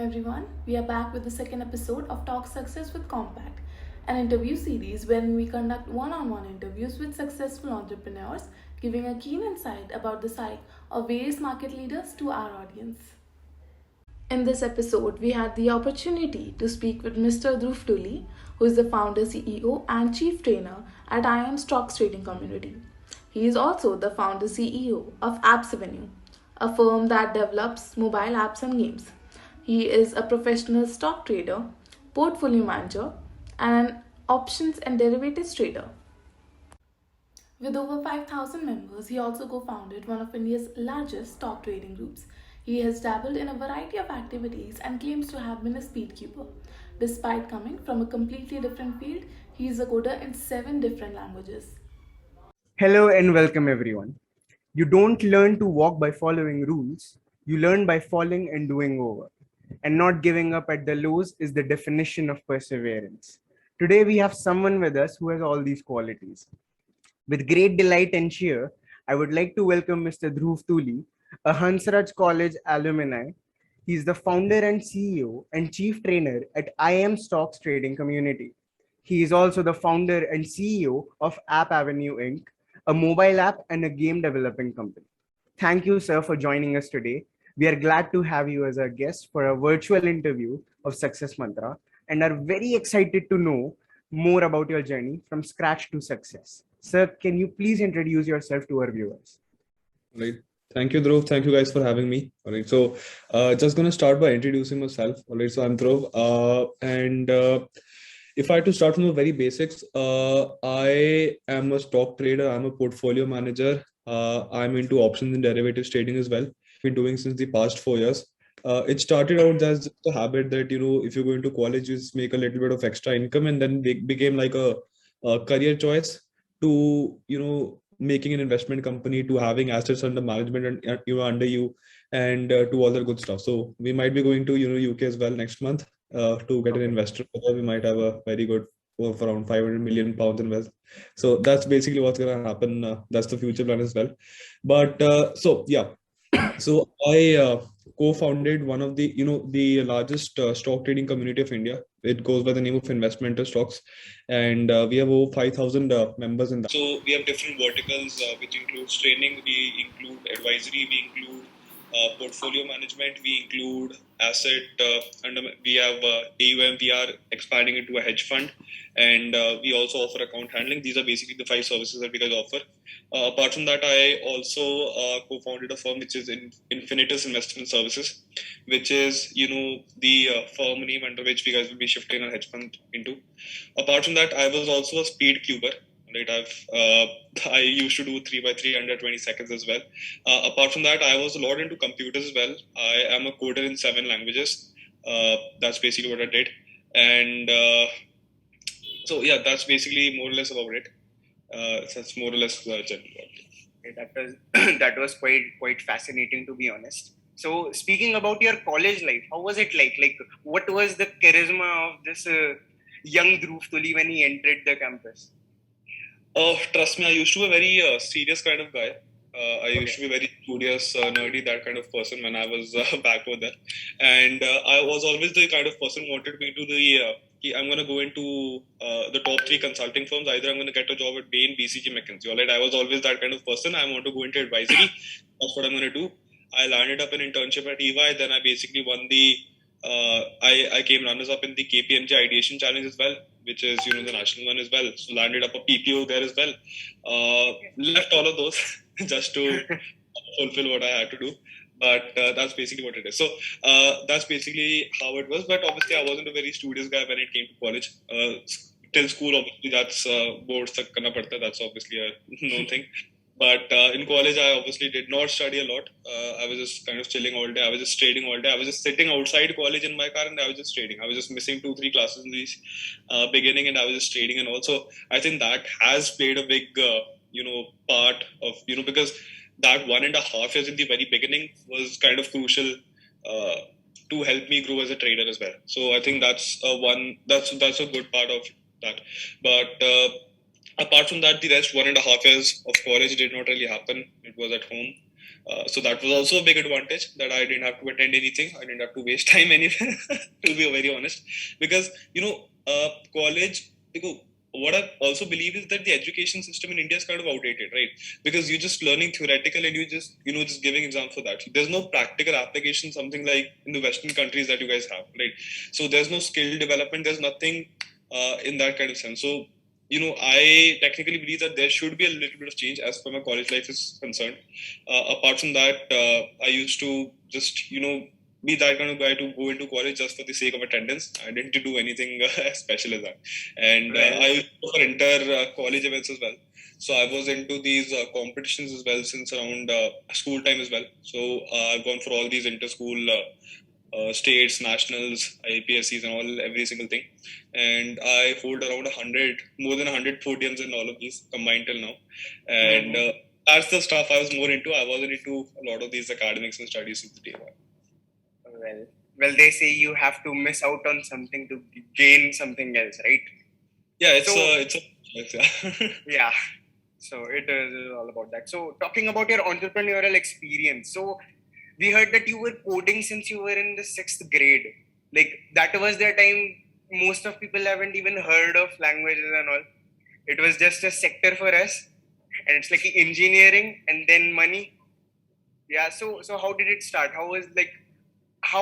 everyone. We are back with the second episode of Talk Success with Compact, an interview series wherein we conduct one on one interviews with successful entrepreneurs, giving a keen insight about the psyche of various market leaders to our audience. In this episode, we had the opportunity to speak with Mr. Dhruv Tuli, who is the founder, CEO, and chief trainer at IM Stocks Trading Community. He is also the founder CEO of Ep2, a firm that develops mobile apps and games. He is a professional stock trader, portfolio manager, and an options and derivatives trader. With over 5,000 members, he also co founded one of India's largest stock trading groups. He has dabbled in a variety of activities and claims to have been a speedcuber. Despite coming from a completely different field, he is a coder in 7 different languages. Hello and welcome everyone. You don't learn to walk by following rules, you learn by falling and doing over. And not giving up at the lows is the definition of perseverance. Today we have someone with us who has all these qualities. With great delight and cheer, I would like to welcome Mr. Dhruv Tuli, a Hansraj College alumni. He is the founder and CEO and chief trainer at IM Stocks Trading Community. He is also the founder and CEO of App Avenue Inc., a mobile app and a game developing company. Thank you, sir, for joining us today. We are glad to have you as our guest for a virtual interview of Success Mantra and are very excited to know more about your journey from scratch to success. Sir, can you please introduce yourself to our viewers? Right. Thank you, Dhruv. Thank you guys for having me. All right. So, just going to start by introducing myself. All right. So, I'm Dhruv. If I had to start from the very basics, I am a stock trader. I'm a portfolio manager. I'm into options and derivatives trading as well. Been doing since the past 4 years. It started out as just a habit that, if you go into college, you just make a little bit of extra income, and then became like a career choice to, making an investment company, to having assets under management and under you, and to all that good stuff. So we might be going to UK as well next month to get an investor. We might have a very good of around 500 million pounds invest. So that's basically what's going to happen. That's the future plan as well. But so I co-founded one of the largest stock trading community of India. It goes by the name of Investment Stocks, and we have over 5,000 members in that. So we have different verticals, which includes training, we include advisory, we include portfolio management, we include asset, and we have AUM. We are expanding into a hedge fund, and we also offer account handling. These are basically the 5 services that we guys offer. Apart from that, I also co-founded a firm which is Infinitus Investment Services, which is the firm name under which we guys will be shifting our hedge fund into. Apart from that, I was also a speedcuber. Right, I used to do 3x3 under 20 seconds as well. Apart from that, I was a lot into computers as well. I am a coder in 7 languages. That's basically what I did, and so yeah, that's basically more or less about it. That's more or less general. That was quite fascinating, to be honest. So, speaking about your college life, how was it like? Like, what was the charisma of this young Dhruv Tuli when he entered the campus? Trust me, I used to be a very serious kind of guy. I used to be very studious, nerdy, that kind of person when I was back over there. And I was always the kind of person who wanted me to I'm going to go into the top 3 consulting firms. Either I'm going to get a job at Bain, BCG, McKinsey. All right, I was always that kind of person. I want to go into advisory. That's what I'm going to do. I landed up an internship at EY. Then I basically won I came runners up in the KPMG Ideation Challenge as well, which is the national one as well. So landed up a PPO there as well. Left all of those just to fulfill what I had to do. But that's basically what it is. So that's basically how it was. But obviously, I wasn't a very studious guy when it came to college. Till school, obviously, that's board tak karna padta. That's obviously a known thing. But in college, I obviously did not study a lot. I was just kind of chilling all day. I was just trading all day. I was just sitting outside college in my car and I was just trading. I was just missing 2-3 classes in the beginning and I was just trading. And also, I think that has played a big, part of, because that 1.5 years in the very beginning was kind of crucial to help me grow as a trader as well. So I think that's that's a good part of that. But apart from that, the rest 1.5 years of college did not really happen. It was at home. So that was also a big advantage, that I didn't have to attend anything. I didn't have to waste time anywhere, to be very honest. Because, college, what I also believe is that the education system in India is kind of outdated, right? Because you're just learning theoretical and just giving exam for that. There's no practical application, something like in the Western countries that you guys have, right? So there's no skill development. There's nothing in that kind of sense. So, I technically believe that there should be a little bit of change as far as my college life is concerned. Apart from that, I used to just, be that kind of guy to go into college just for the sake of attendance. I didn't do anything as special as that. And I used to go for inter-college events as well. So I was into these competitions as well since around school time as well. So I've gone for all these inter-school states, nationals, IPSCs and all, every single thing. And I hold around more than 100 podiums in all of these combined till now. And that's the stuff I was more into. I wasn't into a lot of these academics and studies since day one. Well, they say you have to miss out on something to gain something else, right? Yeah, it's Yeah. So it is all about that. So talking about your entrepreneurial experience, so we heard that you were coding since you were in the 6th grade. Like that was the time most of people haven't even heard of languages and all. It was just a sector for us, and it's like engineering and then money. Yeah. So how did it start? How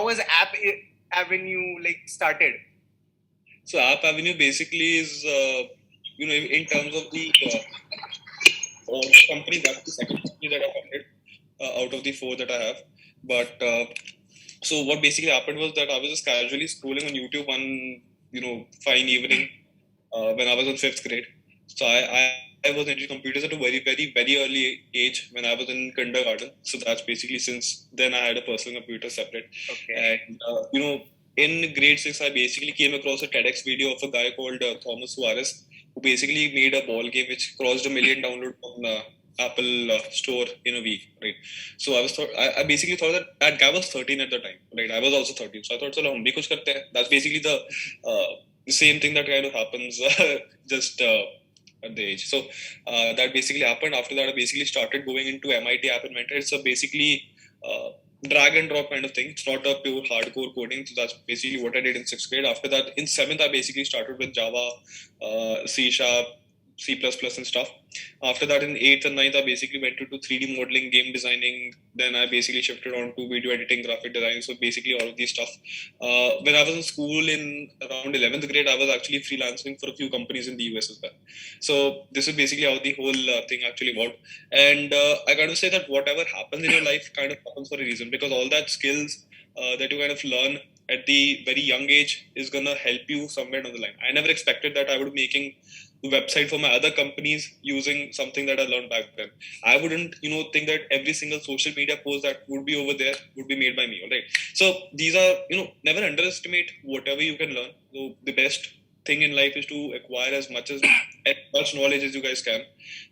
was App Avenue started? So App Avenue basically is, in terms of the company, that's the second company that I founded out of the 4 that I have. But so what basically happened was that I was just casually scrolling on YouTube one, fine evening when I was in 5th grade. So I was into computers at a very, very, very early age when I was in kindergarten. So that's basically, since then I had a personal computer separate. Okay. And, in grade 6, I basically came across a TEDx video of a guy called Thomas Suarez, who basically made a ball game which crossed 1 million downloads on Apple Store in a week, right? So I basically thought that guy was 13 at the time, right? I was also 13. So I thought, chalo, hum bhi kuch karte hain. That's basically the same thing that kind of happens just at the age. So that basically happened. After that, I basically started going into MIT App Inventor. It's a basically drag and drop kind of thing. It's not a pure hardcore coding. So that's basically what I did in 6th grade. After that, in 7th, I basically started with Java, C#, C++ and stuff. After that, in 8th and 9th, I basically went into 3D modeling, game designing. Then I basically shifted on to video editing, graphic design. So basically all of these stuff. When I was in school in around 11th grade, I was actually freelancing for a few companies in the US as well. So this is basically how the whole thing actually worked. And I got to say that whatever happens in your life kind of happens for a reason, because all that skills that you kind of learn at the very young age is going to help you somewhere down the line. I never expected that I would be making a website for my other companies using something that I learned back then. I wouldn't, think that every single social media post that would be over there would be made by me, right? So these are, never underestimate whatever you can learn. So the best thing in life is to acquire as much knowledge as you guys can,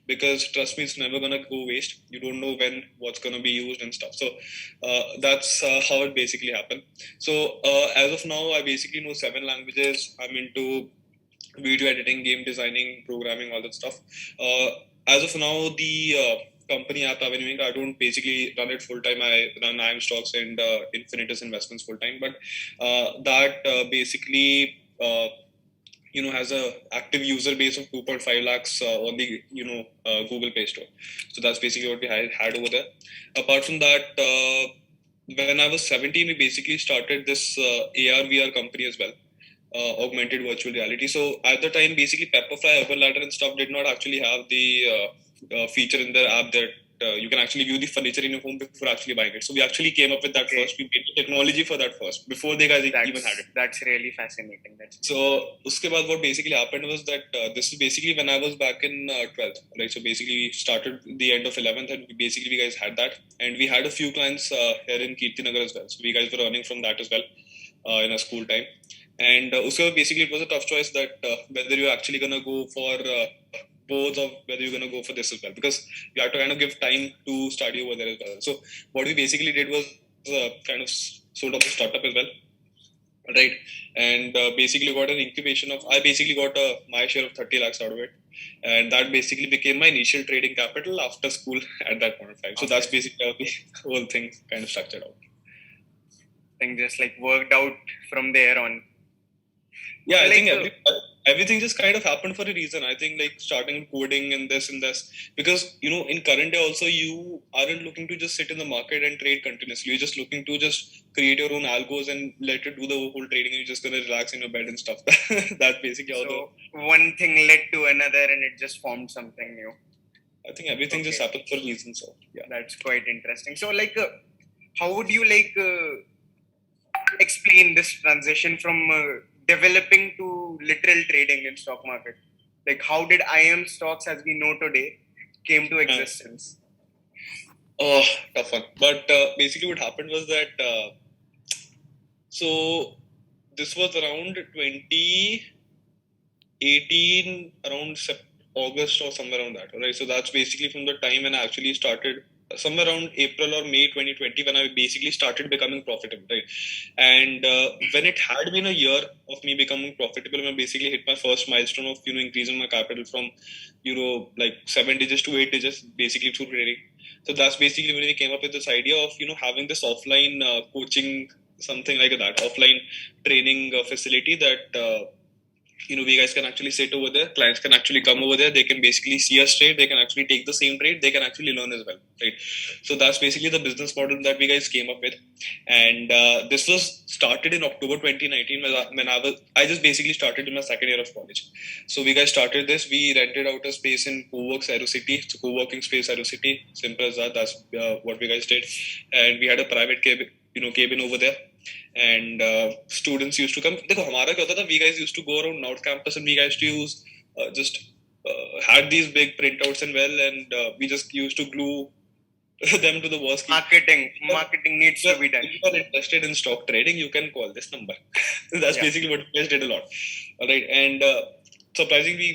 because trust me, it's never gonna go waste. You don't know when what's gonna be used and stuff. So that's how it basically happened. So as of now, I basically know 7 languages. I'm into video editing, game designing, programming, all that stuff. As of now, the company App Avenue, I don't basically run it full time. I run MAIMS stocks and Infinitus investments full time. But that basically has a active user base of 2.5 lakhs on the Google Play Store. So that's basically what we had over there. Apart from that, when I was 17, we basically started this AR VR company as well. Augmented virtual reality. So at the time, basically Pepperfry, Everladder and stuff did not actually have the feature in their app that you can actually view the furniture in your home before actually buying it. So we actually came up with that first. We made the technology for that first before they guys even had it. That's really fascinating. So uske baad what basically happened was that this is basically when I was back in 12th, right? So basically we started the end of 11th and basically we guys had that, and we had a few clients here in Kirtinagar as well. So we guys were earning from that as well in our school time. And basically, it was a tough choice that whether you're actually going to go for both or whether you're going to go for this as well, because you have to kind of give time to study over there as well. So what we basically did was kind of sort of a startup as well. right? And basically got an incubation of, I basically got my share of 30 lakhs out of it. And that basically became my initial trading capital after school at that point of time. So that's basically how the whole thing kind of structured out. Thing just like worked out from there on. Yeah, So I think like, everything just kind of happened for a reason. I think like starting coding and this, because in current day also you aren't looking to just sit in the market and trade continuously. You're just looking to just create your own algos and let it do the whole trading. You're just gonna relax in your bed and stuff. That's basically how so one thing led to another, and it just formed something new. I think everything just happened for a reason. So yeah, that's quite interesting. So like, how would you like explain this transition from developing to literal trading in stock market? Like, how did IM stocks as we know today came to existence? Oh, tough one. But basically what happened was that, so this was around 2018, around August or somewhere around that, right? So that's basically from the time when I actually started, somewhere around April or May 2020, when I basically started becoming profitable, right? And when it had been a year of me becoming profitable, when I basically hit my first milestone of increasing my capital from like 7 digits to 8 digits, basically through trading. So that's basically when we came up with this idea of having this offline coaching, something like that, offline training facility that we guys can actually sit over there. Clients can actually come over there. They can basically see us trade. They can actually take the same trade. They can actually learn as well, right? So that's basically the business model that we guys came up with. And this was started in October 2019 when I just basically started in my second year of college. So we guys started this. We rented out a space in CoWorks Aero City. It's a co-working space, Aero City. Simple as that. That's what we guys did. And we had a private cabin over there. And students used to come. देखो हमारा क्या होता था? We guys used to go around North Campus and we guys to use had these big printouts and we just used to glue them to the walls. Marketing needs to be done. If you are interested in stock trading, you can call this number. That's basically what we guys did a lot. All right, and surprisingly, we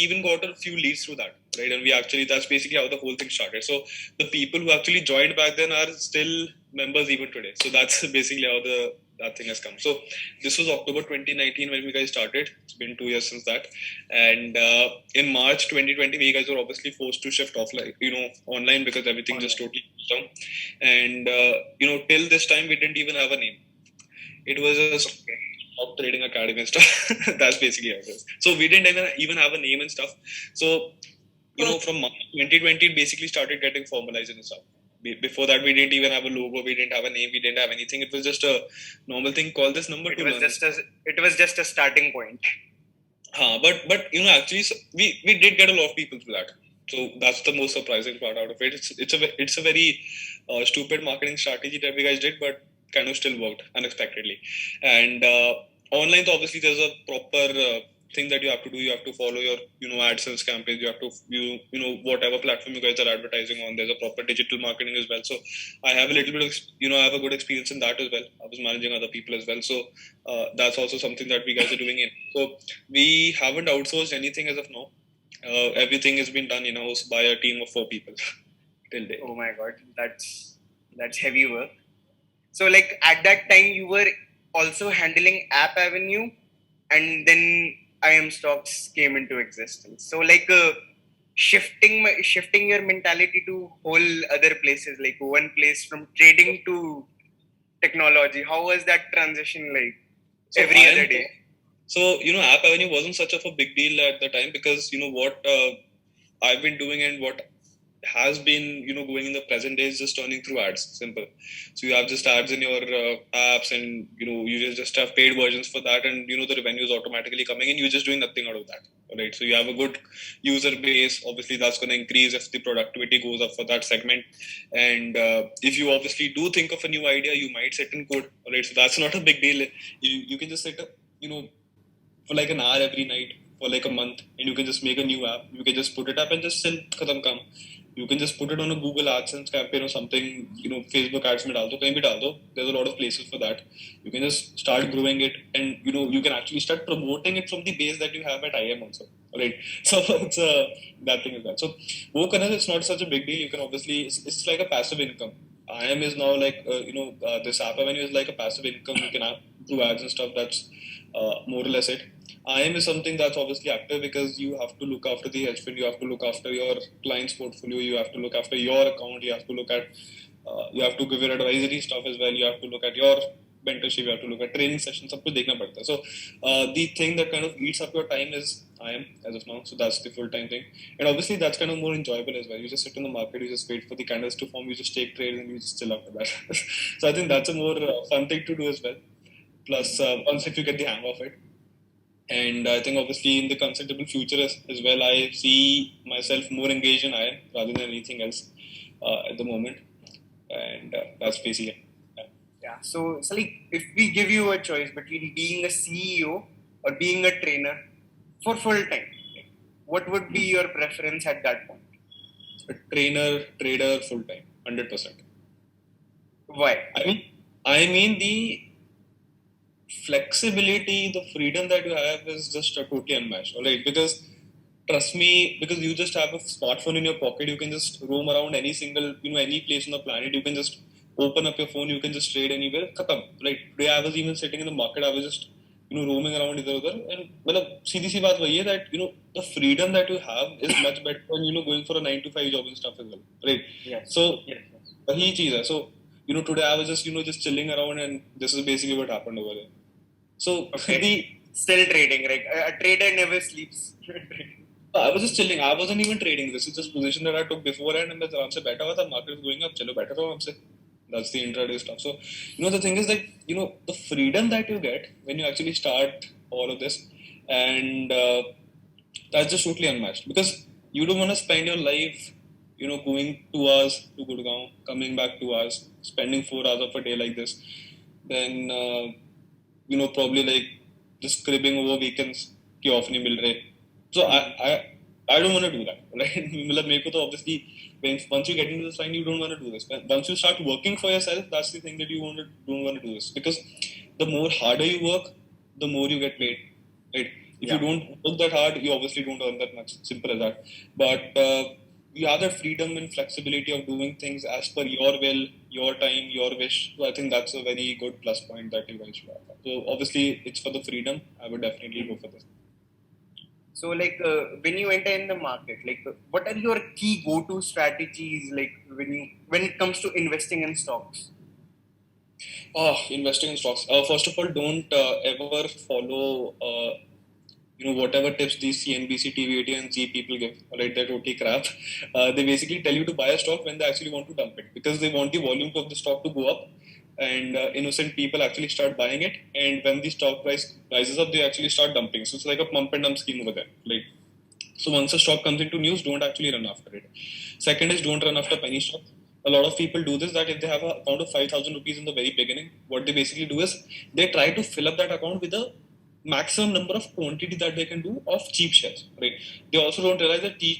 even got a few leads through that, right? And that's basically how the whole thing started. So the people who actually joined back then are still members even today. So that's basically how that thing has come. So this was October 2019 when we guys started. It's been 2 years since that. And in March 2020, we guys were obviously forced to shift offline, online, because everything just totally down. And till this time, we didn't even have a name. It was just stock trading academy and stuff. That's basically how it is. So we didn't even have a name and stuff. So from March 2020, it basically started getting formalized and stuff. Before that, we didn't even have a logo. We didn't have a name. We didn't have anything. It was just a normal thing. Call this number. It was just a starting point. But actually, we did get a lot of people through that. So that's the most surprising part out of it. It's a very stupid marketing strategy that we guys did, but kind of still worked unexpectedly. And online, obviously, there's a proper thing that you have to do. You have to follow your AdSense campaigns. You have to whatever platform you guys are advertising on. There's a proper digital marketing as well. So I have a little bit of I have a good experience in that as well. I was managing other people as well. So that's also something that we guys are doing in. So we haven't outsourced anything as of now. Everything has been done in-house by a team of 4 people till date. Oh my god, that's heavy work. So like at that time you were also handling App Avenue, and then IM stocks came into existence. So like shifting your mentality to whole other places, like one place from trading to technology. How was that transition like? So every other day. So App Avenue wasn't such of a big deal at the time, because what I've been doing and what has been going in the present day is just turning through ads. Simple. So you have just ads in your apps, and you just have paid versions for that, and the revenue is automatically coming in. You're just doing nothing out of that, right? So you have a good user base. Obviously that's going to increase if the productivity goes up for that segment. And if you obviously do think of a new idea, you might sit in code, right? So that's not a big deal. You can just sit for like an hour every night for like a month, and you can just make a new app. You can just put it up and just sell. Khatam kam. You can just put it on a Google AdSense campaign or something. Facebook ads mein dal do, kahin bhi dal do. There's a lot of places for that. You can just start growing it, and you can actually start promoting it from the base that you have at IM also, right? So it's that thing is that. So wo karna, it's not such a big deal. You can obviously, it's like a passive income. IM is now like, this app avenue is like a passive income you can have through ads and stuff. That's more or less it. IM is something that's obviously active because you have to look after the hedge fund, you have to look after your client's portfolio, you have to look after your account, you have to look at, you have to give your advisory stuff as well, you have to look at your mentorship, you have to look at training sessions, सब कुछ देखना पड़ता है. So the thing that kind of eats up your time is IM as of now. So that's the full-time thing. And obviously that's kind of more enjoyable as well. You just sit in the market, you just wait for the candles to form, you just take trades and you just chill after that. So I think that's a more fun thing to do as well. Plus, once if you get the hang of it. And I think obviously in the considerable future as well, I see myself more engaged in IM rather than anything else at the moment. And that's basically it. Yeah. So, like, if we give you a choice between being a CEO or being a trainer for full time, what would be your preference at that point? A trainer, trader, full time, 100%. Why? I mean the flexibility, the freedom that you have is just totally unmatched, right? Because trust me, because you just have a smartphone in your pocket, you can just roam around any single, any place on the planet. You can just open up your phone, you can just trade anywhere. Khatam. Like today, I was even sitting in the market. I was just roaming around either other. And सीधी सी बात वही है that the freedom that you have is much better than going for a 9 to 5 job and stuff as well, right? Yes. So वही चीज है. So today I was just just chilling around, and this is basically what happened over there. So still trading, right? A trader never sleeps. I was just chilling. I wasn't even trading. This is just position that I took beforehand, and मैं आराम से बैठा हुआ था. Market is going up. चलो बैठा रहो आराम से. That's the intraday stuff. So the thing is that the freedom that you get when you actually start all of this, and that's just totally unmatched, because you don't want to spend your life going 2 hours to Gurgaon, coming back 2 hours, spending 4 hours of a day like this, then probably like just cribbing over weekends कि off नहीं मिल रहे. So I don't want to do that, right? मतलब मेरे को तो obviously once you get into this line, you don't want to do this. But once you start working for yourself, that's the thing that you don't want to do this, because the more harder you work, the more you get paid, right? If you don't work that hard, you obviously don't earn that much. Simple as that. But you have that freedom and flexibility of doing things as per your will, your time, your wish. So I think that's a very good plus point that you guys should have. So obviously, it's for the freedom. I would definitely go for this. So, like, when you enter in the market, like, what are your key go-to strategies, like, when it comes to investing in stocks? Investing in stocks. First of all, don't ever follow whatever tips these CNBC, TV18 and Z people give, right? They're totally crap. They basically tell you to buy a stock when they actually want to dump it, because they want the volume of the stock to go up, and innocent people actually start buying it, and when the stock price rises up, they actually start dumping. So it's like a pump and dump scheme over there. Like, so once a stock comes into news, don't actually run after it. Second is, don't run after penny stocks. A lot of people do this, that if they have an account of 5,000 rupees in the very beginning, what they basically do is they try to fill up that account with a maximum number of quantity that they can do of cheap shares, right? They also don't realize that these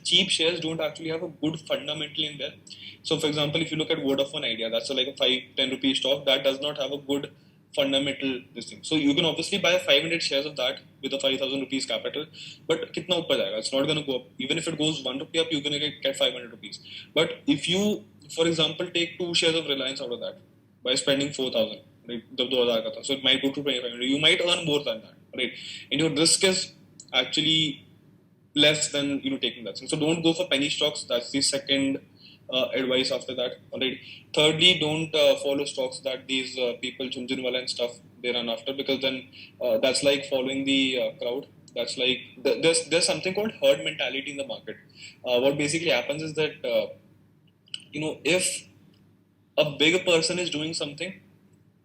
cheap shares don't actually have a good fundamental in there. So for example, if you look at Vodafone Idea, that's like a 5-10 rupee stock that does not have a good fundamental this thing. So you can obviously buy 500 shares of that with a 5,000 rupees capital, but kitna upar jayega? It's not going to go up. Even if it goes 1 rupee up, you're going to get 500 rupees. But if you, for example, take 2 shares of Reliance out of that by spending 4,000, right? So it might go to 2,500. You might earn more than that, right? And your risk is actually less than taking that. So don't go for penny stocks. That's the second advice after that. Alright. Thirdly, don't follow stocks that these people Junjunwala and stuff they run after, because then that's like following the crowd. That's like there's something called herd mentality in the market. What basically happens is that if a big person is doing something,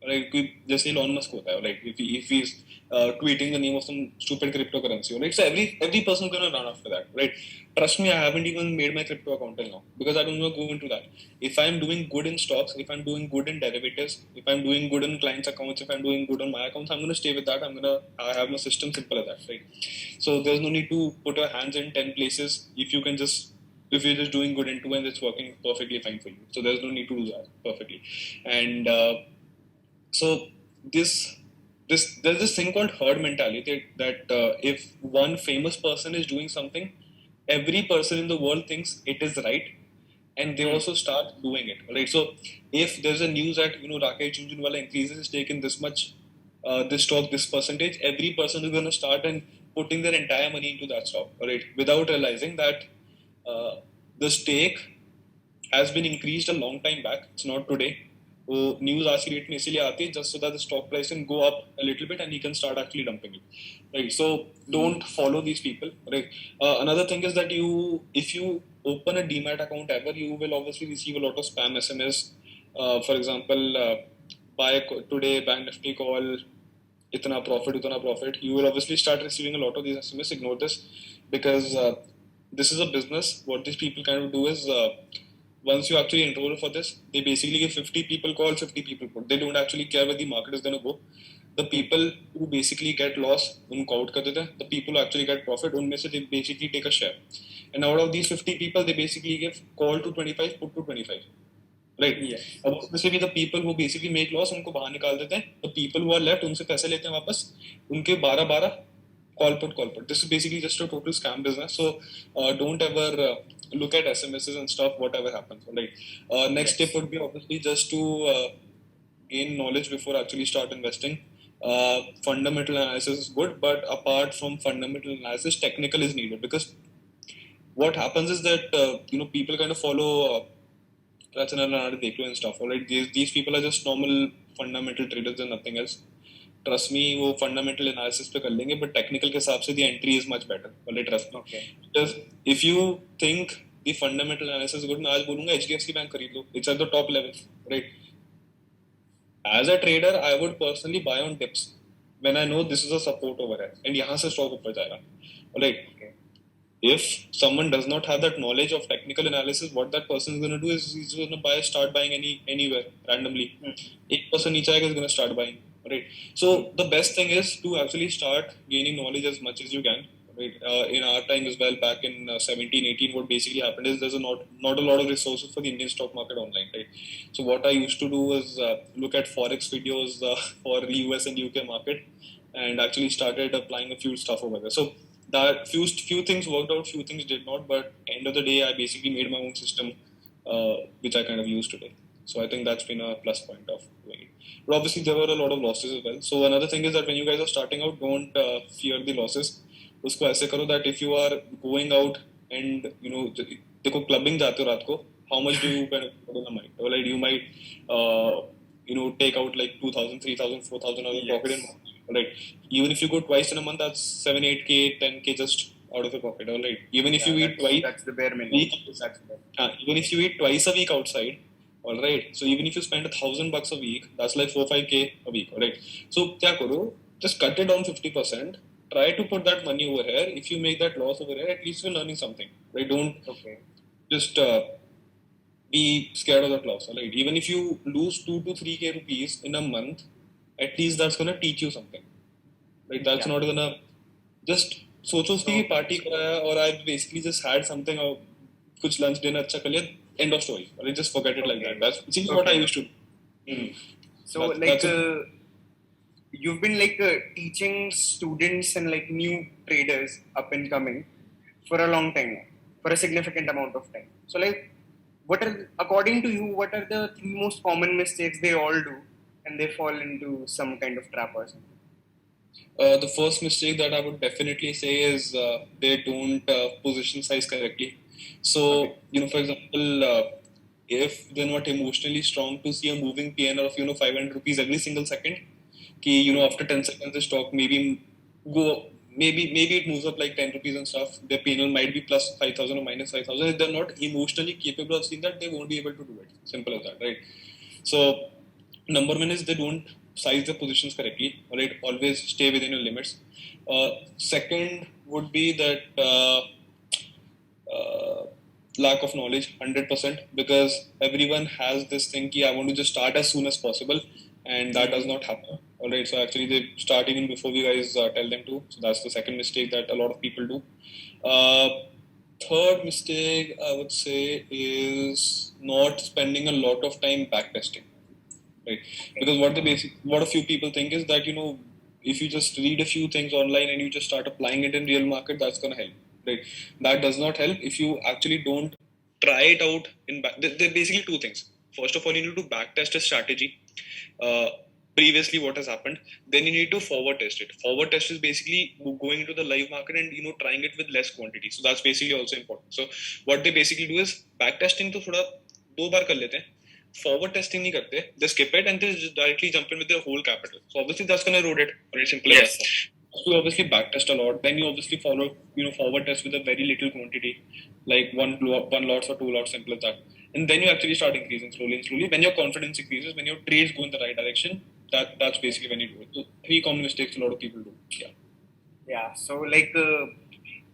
right? जैसे Elon Musk होता है, like if he's tweeting the name of some stupid cryptocurrency, right? So every person is gonna run after that, right? Trust me, I haven't even made my crypto account till now, because I don't want to go into that. If I'm doing good in stocks, if I'm doing good in derivatives, if I'm doing good in clients' accounts, if I'm doing good on my accounts, I'm gonna stay with that. I have my system, simple as that, right? So there's no need to put your hands in 10 places if you're just doing good into and it's working perfectly fine for you. So there's no need to do that perfectly. And so there's this thing called herd mentality, that if one famous person is doing something, every person in the world thinks it is right, and they also start doing it, right? So if there's a news that Rakesh Jhunjhunwala increases his stake in this much, this stock, this percentage, every person is going to start and putting their entire money into that stock, right? Without realizing that the stake has been increased a long time back. It's not today. वो news आज की date में इसीलिए आती है just so that the stock price can go up a little bit and he can start actually dumping it, right? So don't follow these people, right? Another thing is that if you open a demat account ever, you will obviously receive a lot of spam SMS. For example, buy today, bank nifty call, itna profit. You will obviously start receiving a lot of these SMS. Ignore this, because this is a business. What these people kind of do is, once you actually enroll for this, they basically give 50 people call, 50 people put. They don't actually care where the market is going to go. The people who basically get loss, unko out kar dete hain. The people who actually get profit, unme se they basically take a share. And out of these 50 people, they basically give call to 25, put to 25. Right? Yes. अब उसमें भी the people who basically make loss, उनको बाहर निकाल देते हैं. The people who are left, उनसे पैसे लेते हैं वापस. उनके 12 call put. This is basically just a total scam business. So don't ever look at SMSs and stuff, whatever happens. Right? Next step would be obviously just to gain knowledge before actually start investing. Fundamental analysis is good, but apart from fundamental analysis, technical is needed, because what happens is that people kind of follow and stuff. Alright, these people are just normal fundamental traders and nothing else. Trust me, वो fundamental analysis पे कर लेंगे, but technical के हिसाब से the entry is much better. Alright, trust me. Okay. Because if you think the fundamental analysis is good, मैं आज बोलूँगा HDFC Bank खरीद लो. It's at the top level, right? As a trader, I would personally buy on dips when I know this is a support over here, and यहाँ से stock ऊपर जाएगा. Alright. Okay. If someone does not have that knowledge of technical analysis, what that person is going to do is he's going to start buying anywhere randomly. एक person नीचे आएगा, is going to start buying, right? So the best thing is to actually start gaining knowledge as much as you can, right? In our time as well, back in 17, 18, what basically happened is there's not a lot of resources for the Indian stock market online, right? So what I used to do is look at forex videos for the US and UK market, and actually started applying a few stuff over there. So that few things worked out, few things did not, but end of the day, I basically made my own system, which I kind of use today. So I think that's been a plus point of doing it. But obviously, there were a lot of losses as well. So another thing is that when you guys are starting out, don't fear the losses. उसको ऐसे करो that if you are going out and देखो clubbing जाते हो रात को, how much do you kind of put in the mind? Or like you might take out like 2,000, 3,000, 4,000 out of your pocket, and right? Even if you go twice in a month, that's 7, 8K, 10K just out of your pocket. All right. Even if you eat twice, that's the bare minimum. Even if you eat twice a week outside, all right. So even if you spend $1,000 a week, that's like 4, 5K a week. All right. So क्या करो? Just cut it down 50%. Try to put that money over here. If you make that loss over here, at least you're learning something. Right? Don't just be scared of that loss. All right. Even if you lose 2 to 3K rupees in a month, at least that's gonna teach you something, right? That's not gonna just सोचो उसकी party कराया और I basically just had something or कुछ lunch dinner अच्छा कर लिया, end of story. Or just forget it like that. That's what I used to do. So you've been teaching students and new traders up and coming for a long time now, for a significant amount of time. So according to you, what are the 3 most common mistakes they all do and they fall into some kind of trap or something? The first mistake that I would definitely say is they don't position size correctly. So, for example, if they're not emotionally strong to see a moving PNL of 500 rupees every single second, after 10 seconds the stock maybe it moves up like 10 rupees and stuff, their PNL might be plus 5,000 or minus 5,000. If they're not emotionally capable of seeing that, they won't be able to do it. Simple as that, right? So number 1 is they don't size the positions correctly. All right, always stay within your limits. Second would be that lack of knowledge, 100%, because everyone has this thing I want to just start as soon as possible, and that does not happen. All right, so actually they start even before you guys tell them to. So that's the second mistake that a lot of people do. Third mistake I would say is not spending a lot of time backtesting. Right? Because what a few people think is that if you just read a few things online and you just start applying it in real market, that's gonna help. Right? That does not help if you actually don't try it out they're basically two things. First of all, you need to backtest a strategy. Previously what has happened, then you need to forward test it. Forward test is basically going into the live market and trying it with less quantity. So that's basically also important. So what they basically do is backtesting to thoda दो बार कर लेते हैं, forward testing नहीं करते, just skip it and just directly jump in with their whole capital. So obviously that's gonna erode it. Very simple as that. So you obviously backtest a lot, then you obviously follow forward test with a very little quantity, like one lots or two lots, simple as that. And then you actually start increasing slowly and slowly. When your confidence increases, when your trades go in the right direction, that's basically when you do it. So three common mistakes a lot of people do. Yeah. So like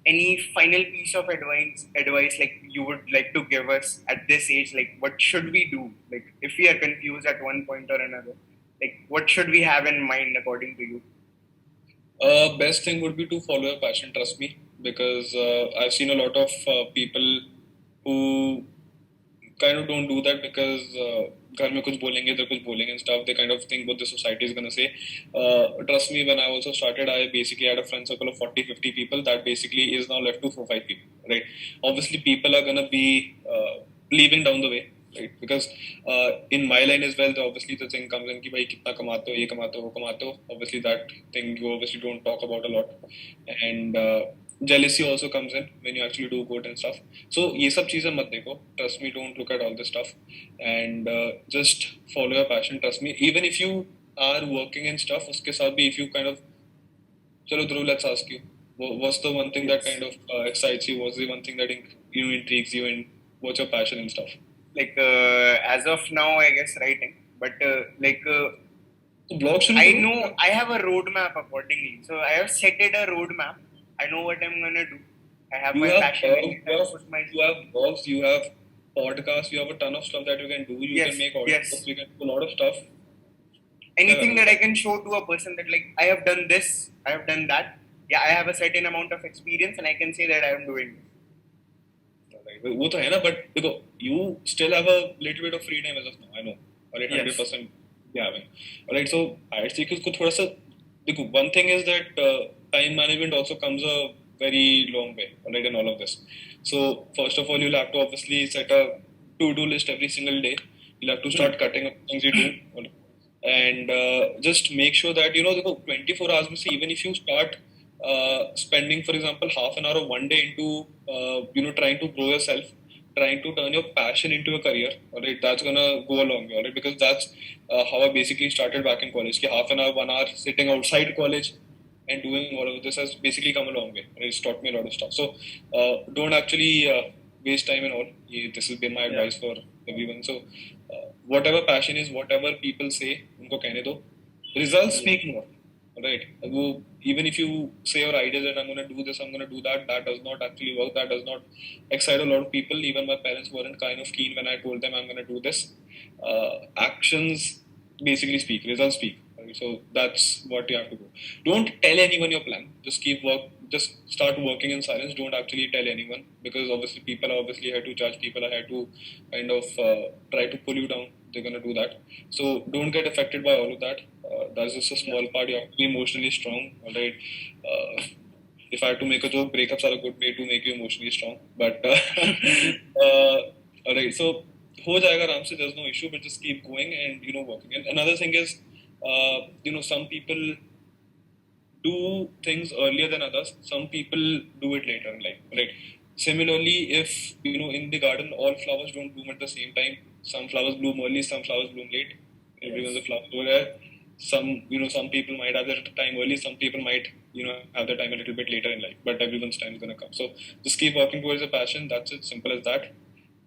any final piece of advice like you would like to give us at this age, like what should we do, like if we are confused at one point or another, like what should we have in mind according to you? Best thing would be to follow your passion, trust me, because I've seen a lot of people who kind of don't do that because घर में कुछ बोलेंगे इधर कुछ बोलेंगे and stuff. They kind of think what the society is going to say. Trust me, when I also started, I basically had a friend circle of 40-50 people. That basically is now left to 4-5 people, right? Obviously people are going to be leaving down the way, right? Because in my line as well, obviously the thing comes in कि भाई कितना कमाते हो, ये कमाते हो, वो कमाते हो. Obviously that thing you obviously don't talk about a lot, and jealousy also comes in when you actually do good and stuff. So ये सब चीजें मत देखो. Trust me, don't look at all this stuff, and just follow your passion. Trust me, even if you are working and stuff, उसके साथ भी if you kind of चलो Dhruv, let's ask you, what's the one thing that kind of excites you? What's the one thing that intrigues you, and what's your passion and stuff? Like as of now, I guess writing, but blog should I know I have a roadmap accordingly. So I have set it a roadmap. I know what I'm gonna do. I have my passion. You have blogs, you have podcasts, you have a ton of stuff that you can do. You can make audios, you can do a lot of stuff. Anything that I can show to a person that like I have done this, I have done that. Yeah, I have a certain amount of experience and I can say that I am doing this. वो तो है ना, but देखो, you still have a little bit of free time as of now. I know, alright, 100% you having. Alright, so I think इसको थोड़ा सा देखो. One thing is that time management also comes a very long way, alright, in all of this. So first of all, you'll have to obviously set a to-do list every single day. You'll have to start cutting up things you do, and just make sure that देखो 24 hours में से even if you start spending, for example, half an hour of one day into trying to grow yourself, trying to turn your passion into a career, alright, that's gonna go a long way, alright, because that's how I basically started back in college. Half an hour, 1 hour sitting outside college and doing all of this has basically come a long way. It's taught me a lot of stuff. So don't actually waste time and all. This has been my advice for everyone. So whatever passion is, whatever people say, unko कहने दो. Results speak more. Right. Even if you say your ideas that I'm going to do this, I'm going to do that, that does not actually work. That does not excite a lot of people. Even my parents weren't kind of keen when I told them I'm going to do this. Actions basically speak. Results speak. Right? So that's what you have to do. Don't tell anyone your plan. Just start working in silence. Don't actually tell anyone, because obviously people are obviously here to judge. People are here to kind of try to pull you down. They're going to do that. So don't get affected by all of that. That's just a small part. You have to be emotionally strong. Alright. If I had to make a joke, breakups are a good way to make you emotionally strong. But alright. So ho jayega aram se, there's no issue. But just keep going and working. And another thing is, some people do things earlier than others. Some people do it later in life. Right. Similarly, if in the garden all flowers don't bloom at the same time. Some flowers bloom early, some flowers bloom late. Everyone's a flower over there. Some people might have their time early, some people might, have their time a little bit later in life. But everyone's time is going to come. So just keep working towards your passion. That's it. Simple as that.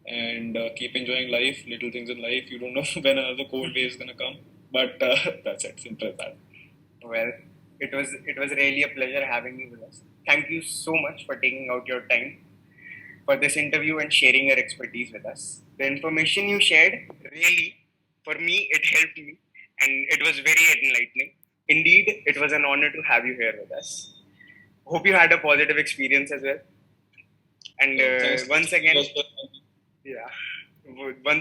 And keep enjoying life, little things in life. You don't know when another cold wave is going to come. But that's it. Simple as that. Well, it was really a pleasure having you with us. Thank you so much for taking out your time for this interview and sharing your expertise with us. The information you shared, really, for me, it helped me and it was very enlightening. Indeed, it was an honor to have you here with us. Hope you had a positive experience as well. And once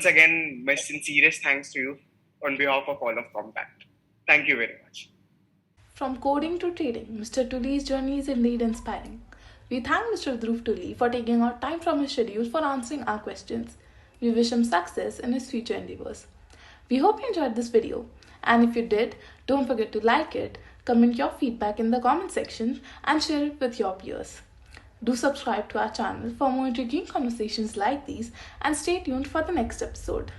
again, my sincerest thanks to you on behalf of all of Commpact. Thank you very much. From coding to trading, Mr. Tuli's journey is indeed inspiring. We thank Mr. Dhruv Tuli for taking out time from his schedule for answering our questions. We wish him success in his future endeavors. We hope you enjoyed this video, and if you did, don't forget to like it, comment your feedback in the comment section, and share it with your peers. Do subscribe to our channel for more intriguing conversations like these, and stay tuned for the next episode.